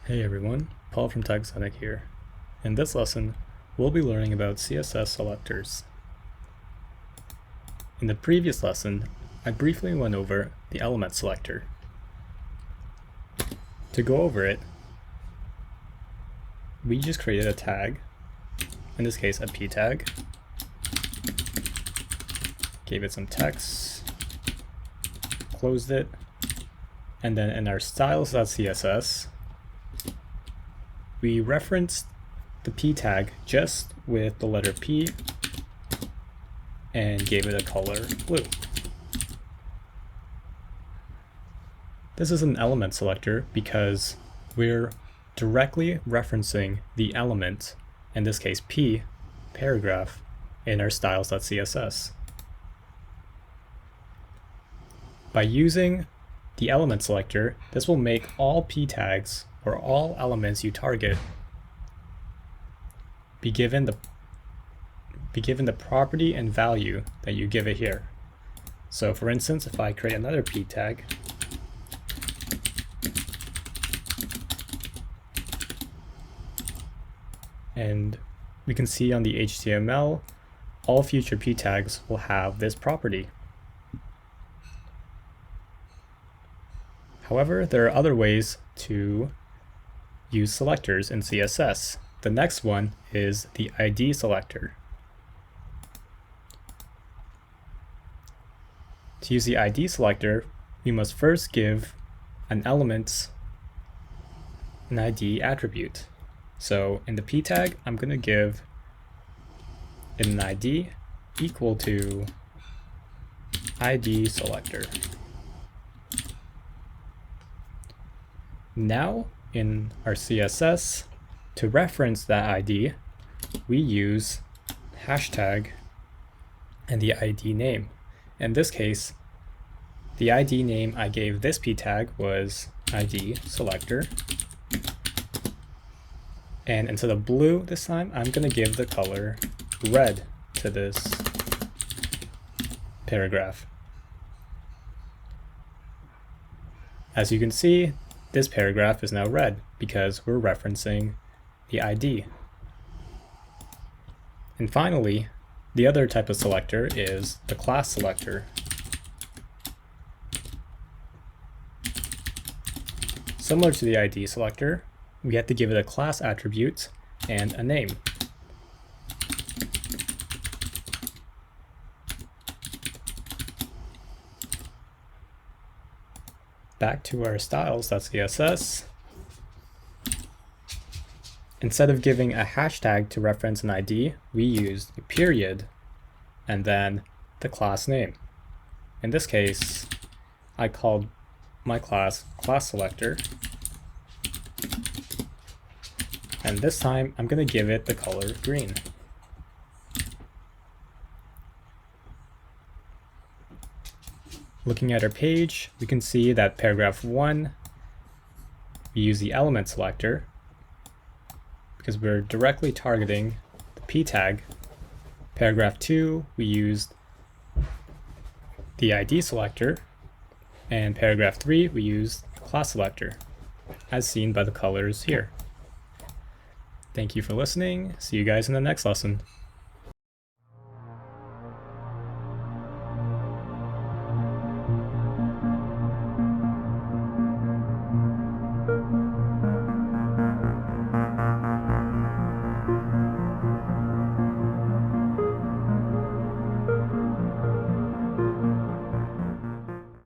Hey everyone, Paul from TechZenik here. In this lesson, we'll be learning about CSS selectors. In the previous lesson, I briefly went over the Element Selector. To go over it, we just created a tag, in this case a p tag, gave it some text, closed it, and then in our styles.css, we referenced the p tag just with the letter P and gave it a color blue. This is an element selector because we're directly referencing the element, in this case P, paragraph, in our styles.css. By using the element selector, this will make all p tags or all elements you target be given the property and value that you give it here. So for instance, if I create another p tag, and we can see on the HTML, all future p tags will have this property. However, there are other ways to use selectors in CSS. The next one is the ID selector. To use the ID selector, we must first give an element an ID attribute. So in the p tag, I'm going to give it an ID equal to ID selector. Now, in our CSS, to reference that ID, we use hashtag and the ID name. In this case, the ID name I gave this p tag was ID selector. And instead of blue this time, I'm going to give the color red to this paragraph. As you can see, this paragraph is now red because we're referencing the ID. And finally, the other type of selector is the class selector. Similar to the ID selector, we have to give it a class attribute and a name. Back to our styles.css. Instead of giving a hashtag to reference an ID, we use the period and then the class name. In this case, I called my class selector. And this time, I'm going to give it the color green. Looking at our page, we can see that paragraph 1, we use the element selector because we're directly targeting the p tag. Paragraph 2, we used the ID selector. And paragraph 3, we used the class selector, as seen by the colors here. Thank you for listening. See you guys in the next lesson.